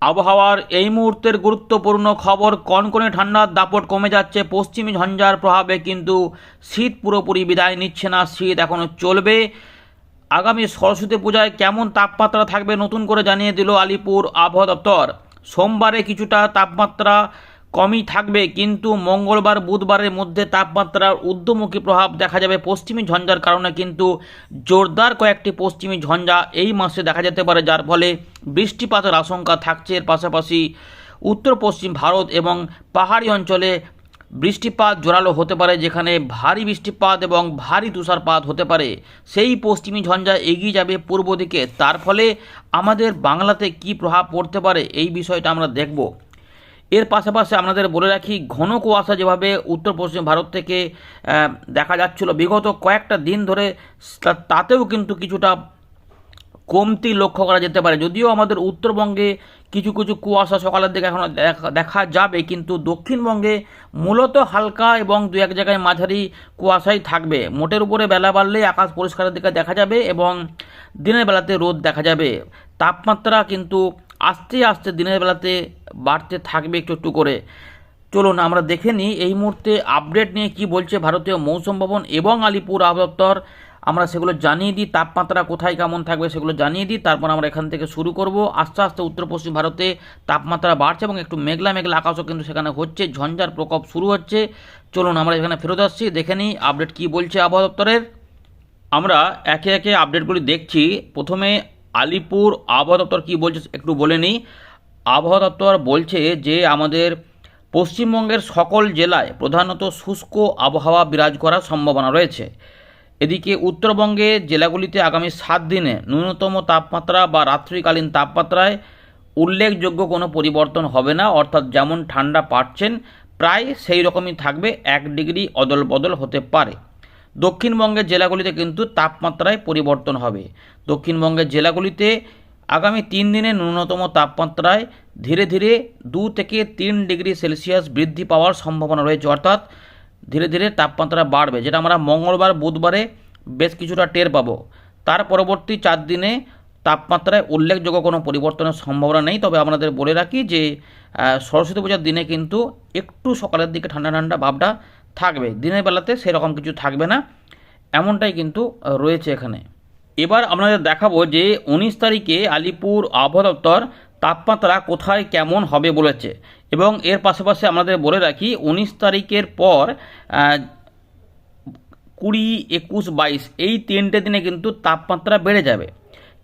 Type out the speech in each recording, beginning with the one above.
আবহাওয়ার এই মুহূর্তের গুরুত্বপূর্ণ খবর, কনকনে ঠান্ডার দাপট কমে যাচ্ছে। পশ্চিমী ঝঞ্ঝার প্রভাবে কিন্তু শীত পুরোপুরি বিদায় নিচ্ছে না, শীত এখনও চলবে। আগামী সরস্বতী পূজায় কেমন তাপমাত্রা থাকবে নতুন করে জানিয়ে দিল আলিপুর আবহাওয়া দপ্তর। সোমবারে কিছুটা তাপমাত্রা কমই থাকবে, কিন্তু মঙ্গলবার বুধবারের মধ্যে তাপমাত্রার ঊর্ধ্বমুখী প্রভাব দেখা যাবে। পশ্চিমী ঝঞ্ঝার কারণে কিন্তু জোরদার কয়েকটি পশ্চিমী ঝঞ্ঝা এই মাসে দেখা যেতে পারে, যার ফলে বৃষ্টিপাতের আশঙ্কা থাকছে। এর পাশাপাশি উত্তর পশ্চিম ভারত এবং পাহাড়ি অঞ্চলে বৃষ্টিপাত জোরালো হতে পারে, যেখানে ভারী বৃষ্টিপাত এবং ভারী তুষারপাত হতে পারে। সেই পশ্চিমী ঝঞ্ঝা এগিয়ে যাবে পূর্ব দিকে, তার ফলে আমাদের বাংলাতে কী প্রভাব পড়তে পারে এই বিষয়টা আমরা দেখব। এর পাশাপাশি আপনাদের বলে রাখি, ঘন কুয়াশা যেভাবে উত্তর পশ্চিম ভারত থেকে দেখা যাচ্ছিল বিগত কয়েকটা দিন ধরে, তাতেও কিন্তু কিছুটা কমতি লক্ষ্য করা যেতে পারে। যদিও আমাদের উত্তরবঙ্গে কিছু কিছু কুয়াশা সকালের দিকে এখনও দেখা যাবে, কিন্তু দক্ষিণবঙ্গে মূলত হালকা এবং দু এক জায়গায় মাঝারি কুয়াশাই থাকবে। মোটের উপরে বেলা বাড়লেই আকাশ পরিষ্কারের দিকে দেখা যাবে এবং দিনের বেলাতে রোদ দেখা যাবে। তাপমাত্রা কিন্তু আস্তে আস্তে দিনের বেলাতে বাড়তে থাকবে একটু একটু করে। চলুন আমরা দেখে নিই এই মুহূর্তে আপডেট নিয়ে কি বলছে ভারতীয় মৌসুম ভবন এবং আলিপুর আবহাওয়া দপ্তর। আমরা সেগুলো জানিয়ে দিই, তাপমাত্রা কোথায় কেমন থাকবে সেগুলো জানিয়ে দিই, তারপর আমরা এখান থেকে শুরু করব। আস্তে আস্তে উত্তর পশ্চিম ভারতে তাপমাত্রা বাড়ছে এবং একটু মেঘলা মেঘলা আকাশও কিন্তু সেখানে হচ্ছে, ঝঞ্ঝার প্রকোপ শুরু হচ্ছে। চলুন আমরা এখানে ফেরত আসছি, দেখে নিই আপডেট কী বলছে আবহাওয়া দপ্তরের। আমরা একে একে আপডেটগুলি দেখছি। প্রথমে আলিপুর আবহাওয়া দপ্তর কী বলছে একটু বলে নিই। আবহাওয়া দপ্তর বলছে যে আমাদের পশ্চিমবঙ্গের সকল জেলায় প্রধানত শুষ্ক আবহাওয়া বিরাজ করার সম্ভাবনা রয়েছে। এদিকে উত্তরবঙ্গের জেলাগুলিতে আগামী 7 দিনে ন্যূনতম তাপমাত্রা বা রাত্রিকালীন তাপমাত্রায় উল্লেখযোগ্য কোনো পরিবর্তন হবে না, অর্থাৎ যেমন ঠান্ডা পাচ্ছেন প্রায় সেই রকমই থাকবে, 1 ডিগ্রি অদল বদল হতে পারে। দক্ষিণবঙ্গের জেলাগুলিতে কিন্তু তাপমাত্রায় পরিবর্তন হবে। দক্ষিণবঙ্গের জেলাগুলিতে আগামী 3 দিনে ন্যূনতম তাপমাত্রায় ধীরে ধীরে 2 থেকে 3 ডিগ্রি সেলসিয়াস বৃদ্ধি পাওয়ার সম্ভাবনা রয়েছে, অর্থাৎ ধীরে ধীরে তাপমাত্রা বাড়বে, যেটা আমরা মঙ্গলবার বুধবারে বেশ কিছুটা টের পাবো। তার পরবর্তী 4 দিনে তাপমাত্রায় উল্লেখযোগ্য কোনো পরিবর্তনের সম্ভাবনা নেই। তবে আপনাদের বলে রাখি যে সরস্বতী পূজার দিনে কিন্তু একটু সকালের দিকে ঠান্ডা ঠান্ডা ভাবটা থাকবে, দিনের বেলাতে সেরকম কিছু থাকবে না, এমনটাই কিন্তু রয়েছে এখানে। এবার আপনাদের দেখাবো যে 19 তারিখে আলিপুর আবহাওয়া দপ্তর তাপমাত্রা কোথায় কেমন হবে বলেছে। এবং এর পাশাপাশি আমাদের বলে রাখি 19 তারিখের পর 20, 21, 22 এই 3টে দিনে কিন্তু তাপমাত্রা বেড়ে যাবে।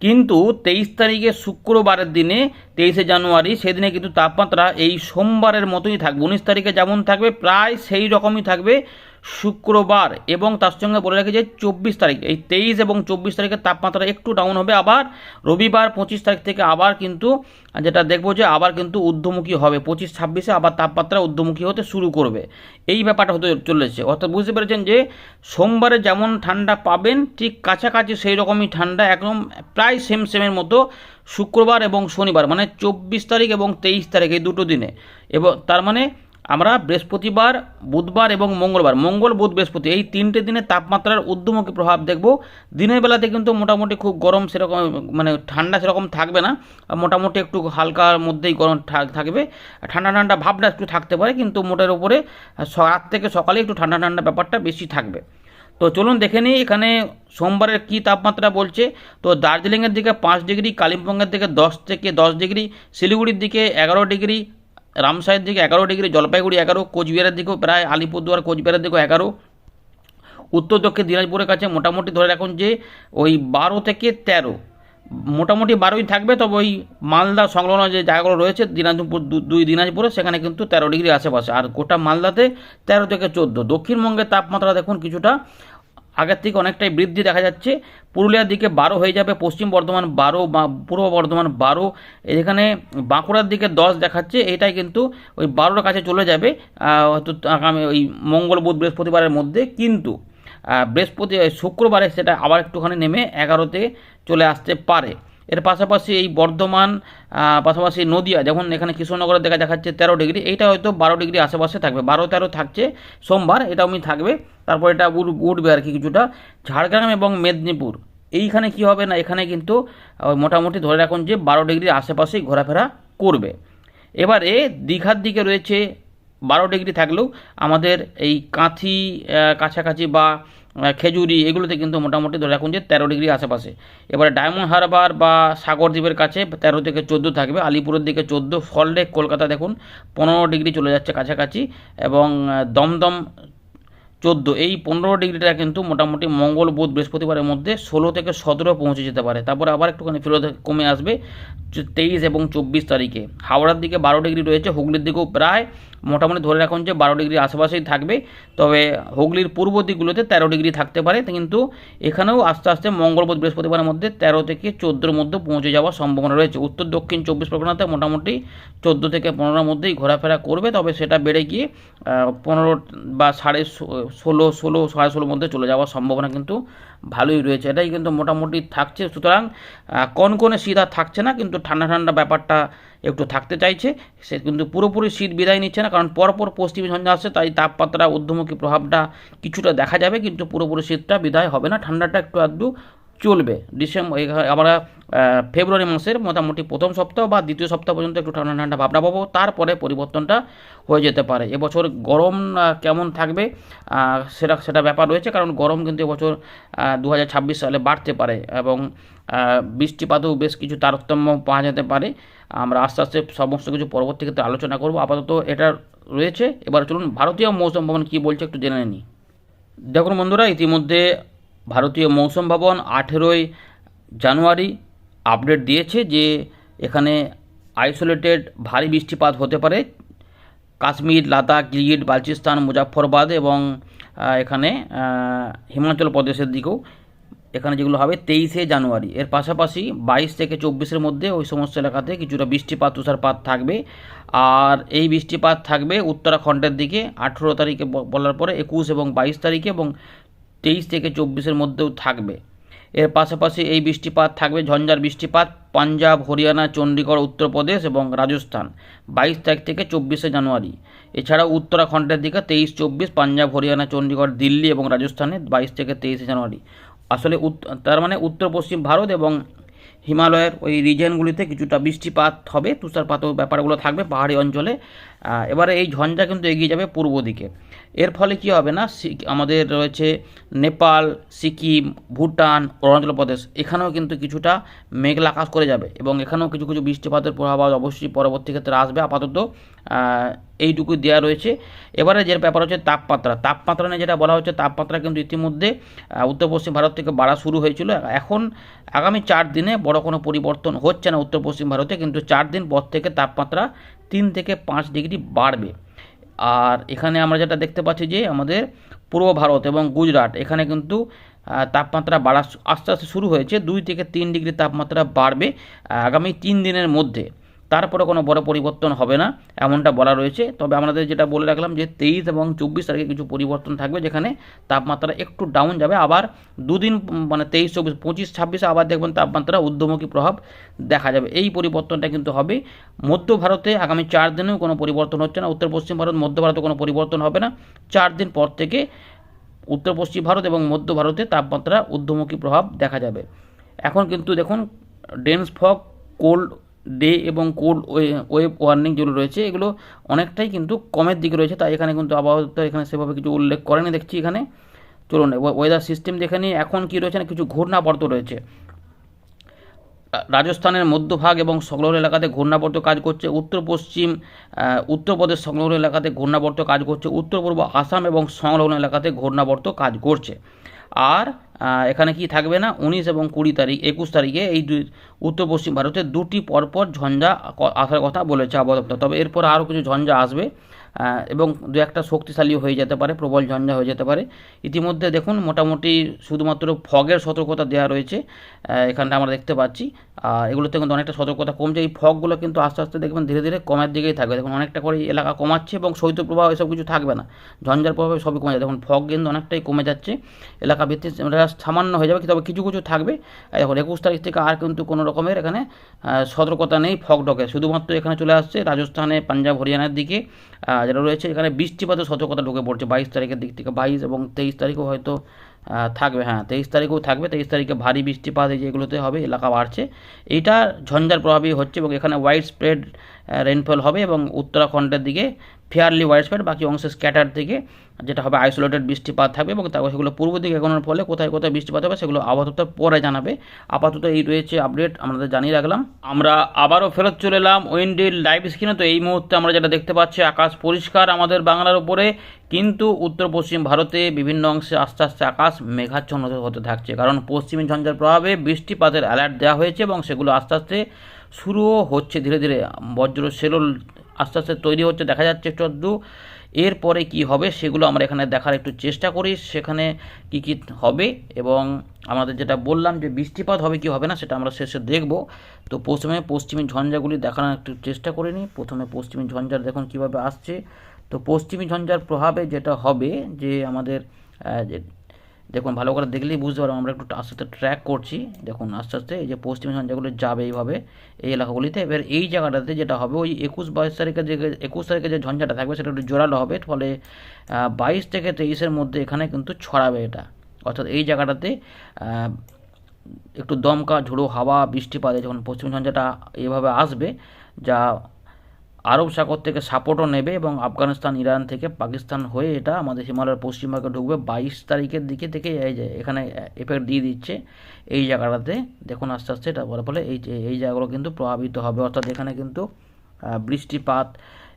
কিন্তু 23 তারিখে শুক্রবারের দিনে 23শে জানুয়ারি সেদিনে কিন্তু তাপমাত্রা এই সোমবারের মতোই থাকবে। 19 তারিখে যেমন থাকবে প্রায় সেই রকমই থাকবে শুক্রবার। এবং তার সঙ্গে বলে রাখি যে 24 তারিখ, এই 23 এবং 24 তারিখের তাপমাত্রা একটু ডাউন হবে। আবার রবিবার 25 তারিখ থেকে আবার কিন্তু যেটা দেখবো যে আবার কিন্তু ঊর্ধ্বমুখী হবে, 25-26-এ আবার তাপমাত্রা ঊর্ধ্বমুখী হতে শুরু করবে। এই ব্যাপারটা হতে চলেছে, অর্থাৎ বুঝতে পেরেছেন যে সোমবারে যেমন ঠান্ডা পাবেন ঠিক কাছাকাছি সেই রকমই ঠান্ডা, একদম প্রায় সেমের মতো শুক্রবার এবং শনিবার, মানে 24 তারিখ এবং 23 তারিখ এই দুটো দিনে। এবং তার মানে আমরা বৃহস্পতিবার, বুধবার এবং মঙ্গলবার, মঙ্গল বুধ বৃহস্পতি এই 3টে দিনে তাপমাত্রার ঊর্ধ্বমুখী প্রভাব দেখব। দিনের বেলাতে কিন্তু মোটামুটি খুব গরম সেরকম, মানে ঠান্ডা সেরকম থাকবে না, মোটামুটি একটু হালকার মধ্যেই গরম থাকবে, ঠান্ডা ঠান্ডা ভাবটা একটু থাকতে পারে, কিন্তু মোটের উপরে রাত থেকে সকালে একটু ঠান্ডা ঠান্ডা ব্যাপারটা বেশি থাকবে। তো চলুন দেখে নিই এখানে সোমবারের কী তাপমাত্রা বলছে। তো দার্জিলিংয়ের দিকে 5 ডিগ্রি, কালিম্পংয়ের দিকে 10 থেকে 10 ডিগ্রি, শিলিগুড়ির দিকে 11 ডিগ্রি, রামসাইয়ের দিকে 11 ডিগ্রি, জলপাইগুড়ি 11, কোচবিহারের দিকেও প্রায় আলিপুরদুয়ার কোচবিহারের দিকেও 11, উত্তর দক্ষিণ দিনাজপুরের কাছে মোটামুটি ধরে রাখুন যে ওই 12 থেকে 13, মোটামুটি 12ই থাকবে। তবে ওই মালদা সংলগ্ন যে জায়গাগুলো রয়েছে দিনাজপুর, দুই দিনাজপুরে, সেখানে কিন্তু 13 ডিগ্রি আশেপাশে, আর গোটা মালদাতে 13 থেকে 14। দক্ষিণবঙ্গের তাপমাত্রা দেখুন কিছুটা আগের থেকে অনেকটাই বৃদ্ধি দেখা যাচ্ছে। পুরুলিয়ার দিকে 12 হয়ে যাবে, পশ্চিম বর্ধমান 12, পূর্ব বর্ধমান 12, এখানে বাঁকুড়ার দিকে 10 দেখাচ্ছে, এটাই কিন্তু ওই 12-এর কাছে চলে যাবে হয়তো আগামী ওই মঙ্গল বুধ বৃহস্পতিবারের মধ্যে। কিন্তু শুক্রবারে সেটা আবার একটুখানি নেমে 11-তে চলে আসতে পারে। এর পাশাপাশি এই বর্ধমান, পাশাপাশি নদিয়া, যেমন এখানে কৃষ্ণনগরের দেখা দেখাচ্ছে 13 ডিগ্রি, এইটা হয়তো 12 ডিগ্রি আশেপাশে থাকবে, 12-13 থাকছে সোমবার, এটাও টাইমই থাকবে। তারপর এটা উঠবে আর কি কিছুটা। ঝাড়গ্রাম এবং মেদিনীপুর এইখানে কি হবে না, এখানে কিন্তু মোটামুটি ধরে রাখুন যে 12 ডিগ্রির আশেপাশেই ঘোরাফেরা করবে। এবারে দীঘার দিকে রয়েছে 12 ডিগ্রি থাকলেও আমাদের এই কাঁথি কাছাকাছি বা খেজুরি এগুলোতে কিন্তু মোটামুটি ধরে রাখুন যে 13 ডিগ্রি আশেপাশে। এবারে ডায়মন্ড হারবার বা সাগরদ্বীপের কাছে 13 থেকে 14 থাকবে, আলিপুরের দিকে 14, সল্টলেক কলকাতা দেখুন 15 ডিগ্রি চলে যাচ্ছে কাছাকাছি, এবং দমদম 14। এই 15 ডিগ্রিটা কিন্তু মোটামুটি মঙ্গল বুধ বৃহস্পতিবারের মধ্যে 16 থেকে 17 পৌঁছে যেতে পারে, তারপরে আবার একটুখানি ফেরত কমে আসবে 23 এবং 24 তারিখে। হাওড়ার দিকে 12 ডিগ্রি রয়েছে, হুগলির দিকেও প্রায় মোটামুটি ধরে রাখুন যে 12 ডিগ্রির আশেপাশেই থাকবে, তবে হুগলির পূর্ব দিকগুলোতে 13 ডিগ্রি থাকতে পারে, কিন্তু এখানেও আস্তে আস্তে মঙ্গল বুধ বৃহস্পতিবারের মধ্যে 13 থেকে 14-র মধ্যে পৌঁছে যাওয়ার সম্ভাবনা রয়েছে। উত্তর দক্ষিণ 24 পরগনাতে মোটামুটি 14 থেকে 15-র মধ্যেই ঘোরাফেরা করবে, তবে সেটা বেড়ে গিয়ে 15 বা 16.5 16.5 মধ্যে চলে যাওয়ার সম্ভাবনা কিন্তু ভালোই রয়েছে। এটাই কিন্তু মোটামুটি থাকছে। সুতরাং কনকনে শীত আর থাকছে না, কিন্তু ঠান্ডা ঠান্ডা ব্যাপারটা একটু থাকতে চাইছে। সে কিন্তু পুরোপুরি শীত বিদায় নিচ্ছে না, কারণ পরপর পশ্চিমী ঝঞ্ঝা আসছে, তাই তাপমাত্রা ঊর্ধ্বমুখী প্রভাবটা কিছুটা দেখা যাবে, কিন্তু পুরোপুরি শীতটা বিদায় হবে না, ঠান্ডাটা একটু আধটু চলবে। ডিসেম্বর আমরা ফেব্রুয়ারি মাসের মোটামুটি প্রথম সপ্তাহ বা দ্বিতীয় সপ্তাহ পর্যন্ত একটু ঠান্ডা ঠান্ডা ভাবনা পাবো, তারপরে পরিবর্তনটা হয়ে যেতে পারে। এবছর গরম কেমন থাকবে সেটা ব্যাপার রয়েছে, কারণ গরম কিন্তু এবছর 2026 সালে বাড়তে পারে, এবং বৃষ্টিপাতেও বেশ কিছু তারতম্য পাওয়া যেতে পারে। আমরা আস্তে আস্তে সমস্ত কিছু পরবর্তী ক্ষেত্রে আলোচনা করব, আপাতত এটা রয়েছে। এবার চলুন ভারতীয় মৌসুম ভবন কী বলছে একটু জেনে নিই। দেখুন বন্ধুরা, ইতিমধ্যে ভারতীয় মৌসুম ভবন 18ই জানুয়ারি আপডেট দিয়েছে যে এখানে আইসোলেটেড ভারী বৃষ্টিপাত হতে পারে কাশ্মীর, লাদাখ, গিলগিট, বালচিস্তান, মুজাফফরবাদ এবং এখানে হিমাচল প্রদেশের দিকেও এখানে যেগুলো হবে 23শে জানুয়ারি। এর পাশাপাশি 22 থেকে 24-এর মধ্যে ওই সমস্ত এলাকাতে কিছুটা বৃষ্টিপাত তুষারপাত থাকবে, আর এই বৃষ্টিপাত থাকবে উত্তরাখণ্ডের দিকে 18 তারিখে বলার পরে 21 এবং 22 তারিখে, এবং 23 থেকে 24-এর মধ্যেও থাকবে। এর পাশাপাশি এই বৃষ্টিপাত থাকবে ঝঞ্ঝার বৃষ্টিপাত পাঞ্জাব, হরিয়ানা, চণ্ডীগড়, উত্তরপ্রদেশ এবং রাজস্থান 22 তারিখ থেকে 24শে জানুয়ারি। এছাড়াও উত্তরাখণ্ডের দিকে 23, 24, পাঞ্জাব, হরিয়ানা, চণ্ডীগড়, দিল্লি এবং রাজস্থানে 22 থেকে 23শে জানুয়ারি। আসলে তার মানে উত্তর পশ্চিম ভারত এবং হিমালয়ের ওই রিজিয়নগুলিতে কিছুটা বৃষ্টিপাত হবে, তুষারপাত ব্যাপারগুলো থাকবে পাহাড়ি অঞ্চলে। এবারে এই ঝঞ্ঝা কিন্তু এগিয়ে যাবে পূর্ব দিকে। এর ফলে কি হবে না, আমাদের রয়েছে নেপাল, সিকিম, ভুটান, অরুণাচল প্রদেশ, এখানেও কিন্তু কিছুটা মেঘলা আকাশ করে যাবে, এবং এখানেও কিছু কিছু বৃষ্টিপাতের প্রভাব অবশ্যই পরবর্তী ক্ষেত্রে আসবে। আপাতত এইটুকু দেওয়া রয়েছে। এবারে যে ব্যাপার হচ্ছে তাপমাত্রা নিয়ে যেটা বলা হচ্ছে, তাপমাত্রা কিন্তু ইতিমধ্যে উত্তর পশ্চিম ভারত থেকে বাড়া শুরু হয়েছিল। এখন আগামী 4 দিনে বড় কোনো পরিবর্তন হচ্ছে না উত্তর পশ্চিম ভারতে, কিন্তু 4 দিন পর থেকে তাপমাত্রা 3 থেকে 5 ডিগ্রি বাড়বে। আর এখানে আমরা যেটা দেখতে পাচ্ছি যে আমাদের পূর্ব ভারত এবং গুজরাট, এখানে কিন্তু তাপমাত্রা বাড়া আস্তে আস্তে শুরু হয়েছে, 2 থেকে 3 ডিগ্রি তাপমাত্রা বাড়বে আগামী 3 দিনের মধ্যে। তারপরে কোনো বড় পরিবর্তন হবে না এমনটা বলা রয়েছে। তবে আমাদের যেটা বলে রাখলাম যে 23 এবং 24 তারিখে কিছু পরিবর্তন থাকবে, যেখানে তাপমাত্রা একটু ডাউন যাবে, আবার দুদিন মানে 23, 24, 25, 26 আবার দেখবেন তাপমাত্রা ঊর্ধ্বমুখী প্রভাব দেখা যাবে। এই পরিবর্তনটা কিন্তু হবে। মধ্য ভারতে আগামী 4 দিনেও কোনো পরিবর্তন হচ্ছে না, উত্তর পশ্চিম ভারত, মধ্য ভারতে কোনো পরিবর্তন হবে না। 4 দিন পর থেকে উত্তর পশ্চিম ভারত এবং মধ্য ভারতে তাপমাত্রা ঊর্ধ্বমুখী প্রভাব দেখা যাবে। এখন কিন্তু দেখুন ডেন্স ফগ, কোল্ড ডে এবং কোল্ড ওয়েভ ওয়ার্নিং যেগুলো রয়েছে, এগুলো অনেকটাই কিন্তু কমের দিকে রয়েছে, তাই এখানে কিন্তু আবহাওয়া এখানে সেভাবে কিছু উল্লেখ করেনি দেখছি। এখানে চলুন ওয়েদার সিস্টেম দেখে নিই। এখন কি রয়েছে না, কিছু ঘূর্ণাবর্ত রয়েছে। রাজস্থানের মধ্যভাগ এবং সংলগ্ন এলাকাতে ঘূর্ণাবর্ত কাজ করছে, উত্তর পশ্চিম উত্তরপ্রদেশ সংলগ্ন এলাকাতে ঘূর্ণাবর্ত কাজ করছে, উত্তর পূর্ব আসাম এবং সংলগ্ন এলাকাতে ঘূর্ণাবর্ত কাজ করছে। আর এখানে কি থাকবে না, 19 এবং 20 তারিখ 21 তারিখে এই উত্তর পশ্চিম ভারতে 2টি পরপর ঝঞ্ঝা আসার কথা বলেছে আবহাওয়া দপ্তর। তবে এরপর আরও কিছু ঝঞ্ঝা আসবে, এবং দু একটা শক্তিশালীও হয়ে যেতে পারে, প্রবল ঝঞ্ঝা হয়ে যেতে পারে। ইতিমধ্যে দেখুন মোটামুটি শুধুমাত্র ফগের সতর্কতা দেওয়া রয়েছে এখানটা আমরা দেখতে পাচ্ছি। এগুলোতে কিন্তু অনেকটা সতর্কতা কমছে। এই ফগগুলো কিন্তু আস্তে আস্তে দেখবেন ধীরে ধীরে কমের দিকেই থাকবে। দেখুন অনেকটা করে এলাকা কমাচ্ছে, এবং শৈত্যপ্রবাহ এসব কিছু থাকবে না, ঝঞ্ঝার প্রভাবে সবই কমে যাবে। দেখুন ফগ কিন্তু অনেকটাই কমে যাচ্ছে, এলাকা ভিত্তিক সামান্য হয়ে যাবে, তবে কিছু কিছু থাকবে। দেখুন 21 তারিখ থেকে আর কিন্তু কোনো রকমের এখানে সতর্কতা নেই ফগ ডকে, শুধুমাত্র এখানে চলে আসছে রাজস্থানে, পাঞ্জাব, হরিয়ানার দিকে যেটা রয়েছে, এখানে বৃষ্টিপাতের সতর্কতা ঢুকে পড়ছে 22 তারিখের দিক থেকে। 22 এবং 23 তারিখও হয়তো থাকবে, হ্যাঁ 23 তারিখেও থাকবে। 23 তারিখে ভারী বৃষ্টিপাত এই যে এগুলোতে হবে, এলাকা বাড়ছে। এইটা ঝঞ্ঝার প্রভাবেই হচ্ছে এবং এখানে ওয়াইড স্প্রেড রেনফল হবে এবং উত্তরাখণ্ডের দিকে ফেয়ারলি ওয়াইড স্প্রেড, বাকি অংশে স্ক্যাটার থেকে যেটা হবে আইসোলেটেড বৃষ্টিপাত থাকবে এবং তারপর সেগুলো পূর্ব দিকে এগোনোর ফলে কোথায় কোথায় বৃষ্টিপাত হবে সেগুলো আপাতত পরে জানাবে। আপাতত এই রয়েছে আপডেট, আমাদের জানিয়ে রাখলাম। আমরা আবারও ফেরত চলে এলাম উইন্ডির লাইভ স্ক্রিনে। তো এই মুহূর্তে আমরা যেটা দেখতে পাচ্ছি, আকাশ পরিষ্কার আমাদের বাংলার উপরে, কিন্তু উত্তর পশ্চিম ভারতে বিভিন্ন অংশে আস্তে আস্তে আকাশ মেঘাচ্ছন্ন হতে থাকছে, কারণ পশ্চিমী ঝঞ্ঝার প্রভাবে বৃষ্টিপাতের অ্যালার্ট দেওয়া হয়েছে এবং সেগুলো আস্তে আস্তে শুরুও হচ্ছে। ধীরে ধীরে বজ্র সেলুল আস্তে আস্তে তৈরি হচ্ছে, দেখা যাচ্ছে চদ্দু। এরপরে কি হবে সেগুলো আমরা এখানে দেখার একটু চেষ্টা করি, সেখানে কি কি হবে এবং আমাদের যেটা বললাম যে বৃষ্টিপাত হবে কি হবে না সেটা আমরা শেষে দেখব। তো প্রথমে পশ্চিমী ঝঞ্ঝাগুলি দেখানোর একটু চেষ্টা করে নিই। প্রথমে পশ্চিমী ঝঞ্ঝার দেখুন কীভাবে আসছে। তো পশ্চিমী ঝঞ্ঝার প্রভাবে যেটা হবে যে আমাদের দেখুন ভালো করে দেখলেই বুঝতে পারবো, আমরা একটু আস্তে আস্তে ট্র্যাক করছি। দেখুন আস্তে আস্তে এই যে পশ্চিমী ঝঞ্ঝাগুলো যাবে এইভাবে এই এলাকাগুলিতে। এবার এই জায়গাটাতে যেটা হবে ওই 21-22 তারিখে যে 21 তারিখে যে ঝঞ্ঝাটা থাকবে সেটা একটু জোরালো হবে, ফলে 22 থেকে 23-এর মধ্যে এখানে কিন্তু ছড়াবে এটা। অর্থাৎ এই জায়গাটাতে একটু দমকা ঝোড়ো হাওয়া বৃষ্টিপাতে যখন পশ্চিমী ঝঞ্ঝাটা এইভাবে আসবে, যা আরব সাগর থেকে সাপোর্টও নেবে এবং আফগানিস্তান, ইরান থেকে পাকিস্তান হয়ে এটা আমাদের হিমালয়ের পশ্চিমবঙ্গে ঢুকবে 22 তারিখের দিকে থেকে। এই যে এখানে এফেক্ট দিয়ে দিচ্ছে এই জায়গাটাতে, দেখুন আস্তে আস্তে এটা বলার ফলে এই জায়গাগুলো কিন্তু প্রভাবিত হবে, অর্থাৎ এখানে কিন্তু বৃষ্টিপাত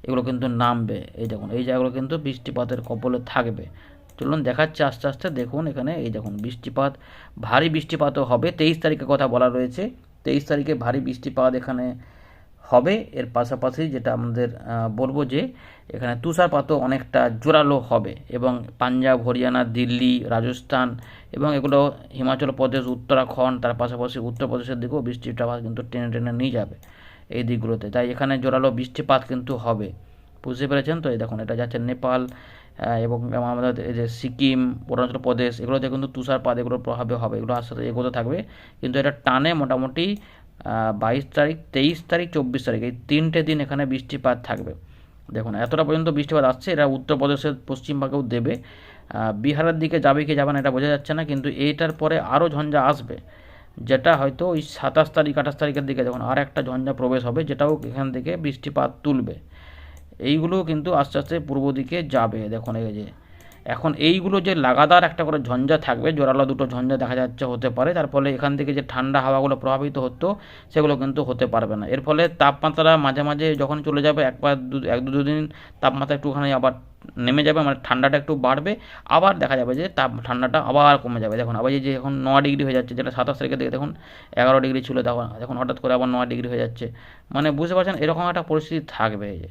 এগুলো কিন্তু নামবে। এই দেখুন এই জায়গাগুলো কিন্তু বৃষ্টিপাতের কবলে থাকবে। চলুন দেখাচ্ছে আস্তে আস্তে। দেখুন এখানে এই দেখুন বৃষ্টিপাত, ভারী বৃষ্টিপাতও হবে। 23 তারিখের কথা বলা রয়েছে, 23 তারিখে ভারী বৃষ্টিপাত এখানে হবে। এর পাশাপাশি যেটা আমাদের বলবো যে এখানে তুষারপাতও অনেকটা জোরালো হবে এবং পাঞ্জাব, হরিয়ানা, দিল্লি, রাজস্থান এবং এগুলো হিমাচল প্রদেশ, উত্তরাখণ্ড, তার পাশাপাশি উত্তরপ্রদেশের দিকেও বৃষ্টিপাত কিন্তু টেনে টেনে নিয়ে যাবে এই দিকগুলোতে। তাই এখানে জোরালো বৃষ্টিপাত কিন্তু হবে, বুঝতে পেরেছেন তো। এই দেখুন এটা যাচ্ছে নেপাল এবং আমাদের এই যে সিকিম, অরুণাচল প্রদেশ, এগুলোতে কিন্তু তুষারপাত এগুলোর প্রভাবে হবে, এগুলো আস্তে আস্তে এগোতে থাকবে। কিন্তু এটা টানে মোটামুটি 22 তারিখ, 23 তারিখ, 24 তারিখ এই 3টে দিন এখানে বৃষ্টিপাত থাকবে। দেখুন এতটা পর্যন্ত বৃষ্টিপাত আসছে, এরা উত্তরপ্রদেশের পশ্চিমবঙ্গেও দেবে। বিহারের দিকে যাবে কি যাবে না এটা বোঝা যাচ্ছে না, কিন্তু এইটার পরে আরও ঝঞ্ঝা আসবে, যেটা হয়তো ওই 27 তারিখ, 28 তারিখের দিকে যখন আর একটা ঝঞ্ঝা প্রবেশ হবে, যেটাও এখান থেকে বৃষ্টিপাত তুলবে। এইগুলো কিন্তু আস্তে আস্তে পূর্ব দিকে যাবে। দেখুন এই যে এখন এইগুলো যে লাগাতার একটা করে ঝঞ্ঝা থাকবে, জোরালো দুটো ঝঞ্ঝা দেখা যাচ্ছে হতে পারে, তার ফলে এখান থেকে যে ঠান্ডা হাওয়াগুলো প্রভাবিত হতো সেগুলো কিন্তু হতে পারবে না। এর ফলে তাপমাত্রা মাঝে মাঝে যখন চলে যাবে এক দু দিন তাপমাত্রা একটুখানি আবার নেমে যাবে, মানে ঠান্ডাটা একটু বাড়বে, আবার দেখা যাবে যে ঠান্ডাটা আবার কমে যাবে। দেখুন আবার যে এখন 9 ডিগ্রি হয়ে যাচ্ছে, যেটা 27 তারিখের দিকে দেখুন 11 ডিগ্রি ছিল, দেখুন হঠাৎ করে আবার 9 ডিগ্রি হয়ে যাচ্ছে, মানে বুঝতে পারছেন এরকম একটা পরিস্থিতি থাকবে। এই যে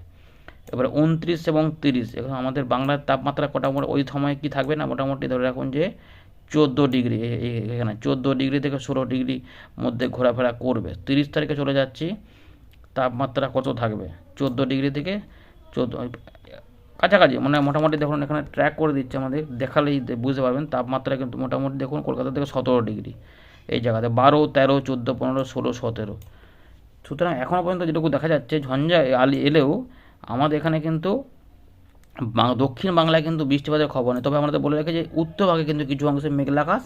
এবারে 29 এবং 30 এখন আমাদের বাংলার তাপমাত্রা মোটামুটি ওই সময় কি থাকবে না, মোটামুটি ধরে রাখুন যে 14 ডিগ্রি, এখানে 14 ডিগ্রি থেকে 16 ডিগ্রি মধ্যে ঘোরাফেরা করবে। 30 তারিখে চলে যাচ্ছি, তাপমাত্রা কত থাকবে 14 ডিগ্রি থেকে 14 কাছাকাছি, মানে মোটামুটি দেখুন এখানে ট্র্যাক করে দিচ্ছে আমাদের, দেখালেই বুঝতে পারবেন তাপমাত্রা কিন্তু মোটামুটি দেখুন কলকাতা থেকে 17 ডিগ্রি, এই জায়গাতে 12, 13, 14, 15, 16, 17। সুতরাং এখনও পর্যন্ত যেটুকু দেখা যাচ্ছে ঝঞ্ঝা এলেও আমাদের এখানে কিন্তু দক্ষিণ বাংলায় কিন্তু বৃষ্টিপাতের খবর নেই। তবে আমাদের বলে রাখি যে উত্তরভাগে কিন্তু কিছু অংশে মেঘলা আকাশ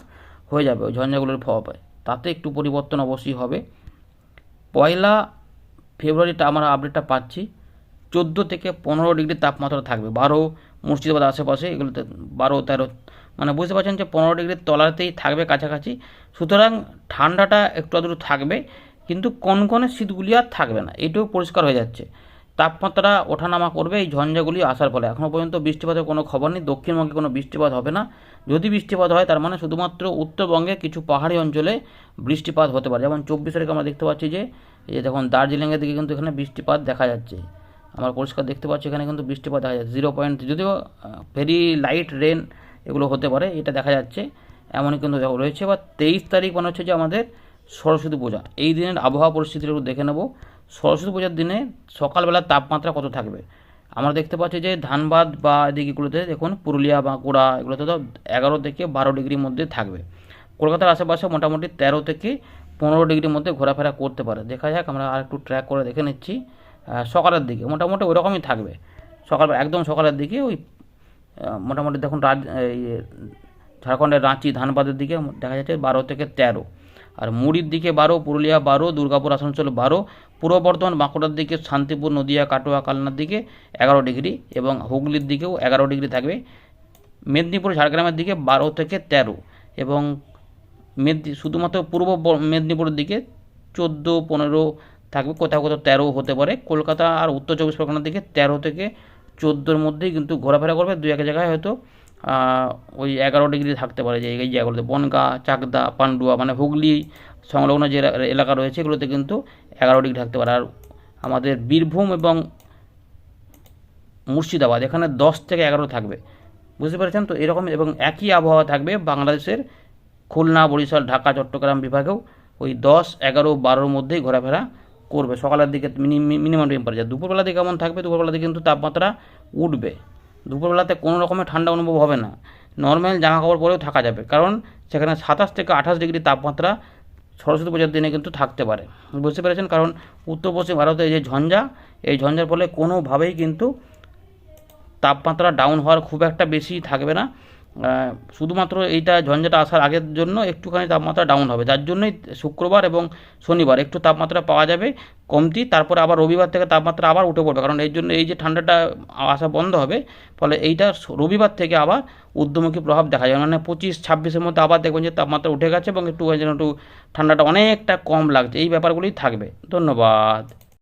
হয়ে যাবে ওই ঝঞ্ঝাগুলোর প্রভাবে, তাতে একটু পরিবর্তন অবশ্যই হবে। 1 ফেব্রুয়ারিটা আমরা আপডেটটা পাচ্ছি 14 থেকে 15 ডিগ্রি তাপমাত্রা থাকবে। 12 মুর্শিদাবাদ আশেপাশে এগুলোতে 12, 13, মানে বুঝতে পারছেন যে 15 ডিগ্রির তলাতেই থাকবে কাছাকাছি। সুতরাং ঠান্ডাটা একটু আধটু থাকবে, কিন্তু কনকনে শীতগুলি আর থাকবে না, এটাও পরিষ্কার হয়ে যাচ্ছে। তাপমাত্রা ওঠানামা করবে এই ঝঞ্ঝাগুলি আসার ফলে। এখনও পর্যন্ত বৃষ্টিপাতের কোনো খবর নেই, দক্ষিণবঙ্গে কোনো বৃষ্টিপাত হবে না। যদি বৃষ্টিপাত হয় তার মানে শুধুমাত্র উত্তরবঙ্গে কিছু পাহাড়ি অঞ্চলে বৃষ্টিপাত হতে পারে। যেমন 24 তারিখে আমরা দেখতে পাচ্ছি যে এই দেখুন দার্জিলিংয়ের দিকে কিন্তু এখানে বৃষ্টিপাত দেখা যাচ্ছে, আমরা পরিষ্কার দেখতে পাচ্ছি এখানে কিন্তু বৃষ্টিপাত দেখা যাচ্ছে 0. যদিও ভেরি লাইট রেন এগুলো হতে পারে, এটা দেখা যাচ্ছে এমনই কিন্তু রয়েছে। বা 23 তারিখ মনে হচ্ছে যে আমাদের সরস্বতী পূজা, এই দিনের আবহাওয়া পরিস্থিতি একটু দেখে নেব। সরস্বতী পূজার দিনে সকালবেলার তাপমাত্রা কত থাকবে আমরা দেখতে পাচ্ছি যে ধানবাদ বা এদিকগুলোতে দেখুন পুরুলিয়া, বাঁকুড়া এগুলোতে তো 11 থেকে 12 ডিগ্রির মধ্যে থাকবে। কলকাতার আশেপাশে মোটামুটি 13 থেকে 15 ডিগ্রির মধ্যে ঘোরাফেরা করতে পারে। দেখা যাক, আমরা আর একটু ট্র্যাক করে দেখে নিচ্ছি। সকালের দিকে মোটামুটি ওই রকমই থাকবে, একদম সকালের দিকে ওই মোটামুটি দেখুন ঝাড়খণ্ডের রাঁচি ধানবাদের দিকে দেখা যাচ্ছে 12 থেকে 13, আর মুড়ির দিকে 12, পুরুলিয়া 12, দুর্গাপুর আসানসোল 12, পূর্ব বর্ধমান বাঁকুড়ার দিকে শান্তিপুর নদিয়া কাটোয়া কালনার দিকে 11 ডিগ্রি এবং হুগলির দিকেও 11 ডিগ্রি থাকবে। মেদিনীপুর ঝাড়গ্রামের দিকে 12 থেকে 13 এবং শুধুমাত্র পূর্ব মেদিনীপুরের দিকে 14-15 থাকবে, কোথাও কোথাও 13 হতে পারে। কলকাতা আর উত্তর 24 পরগনার দিকে 13 থেকে 14-র মধ্যেই কিন্তু ঘোরাফেরা করবে। দু এক জায়গায় হয়তো ওই 11 ডিগ্রি থাকতে পারে, যে এই জায়গাগুলোতে বনগাঁ, চাকদা, পান্ডুয়া মানে হুগলি সংলগ্ন যে এলাকা রয়েছে এগুলোতে কিন্তু 11 ডিগ্রি থাকতে পারে। আর আমাদের বীরভূম এবং মুর্শিদাবাদ এখানে 10 থেকে 11 থাকবে, বুঝতে পেরেছেন তো। এরকম এবং একই আবহাওয়া থাকবে বাংলাদেশের খুলনা, বরিশাল, ঢাকা, চট্টগ্রাম বিভাগেও ওই 10, 11, 12-র মধ্যেই ঘোরাফেরা করবে। সকালের দিকে মিনিমাম টেম্পারেচার, দুপুরবেলা দিকে কেমন থাকবে, দুপুরবেলাতে কিন্তু তাপমাত্রা উঠবে। দুপুরবেলাতে কোনো রকমের ঠান্ডা অনুভব হবে না, নর্মাল জামা কাপড় পরেও থাকা যাবে, কারণ সেখানে 27 থেকে 28 ডিগ্রি তাপমাত্রা সরস্বতী পূজার দিনে কিন্তু থাকতে পারে, বুঝতে পেরেছেন। কারণ উত্তর পশ্চিম ভারতে এই যে ঝঞ্ঝা, এই ঝঞ্ঝার ফলে কোনোভাবেই কিন্তু তাপমাত্রা ডাউন হওয়ার খুব একটা বেশি থাকবে না। শুধুমাত্র এইটা ঝঞ্ঝাটা আসার আগের জন্য একটুখানি তাপমাত্রা ডাউন হবে, যার জন্যই শুক্রবার এবং শনিবার একটু তাপমাত্রা পাওয়া যাবে কমতি। তারপরে আবার রবিবার থেকে তাপমাত্রা আবার উঠে পড়বে, কারণ এই জন্য এই যে ঠান্ডাটা আসা বন্ধ হবে, ফলে এইটা রবিবার থেকে আবার ঊর্ধ্বমুখী প্রভাব দেখা যায়। মানে 25-26-এর মধ্যে আবার দেখবেন যে তাপমাত্রা উঠে গেছে এবং একটু ঠান্ডাটা অনেকটা কম লাগছে। এই ব্যাপারগুলোই থাকবে। ধন্যবাদ।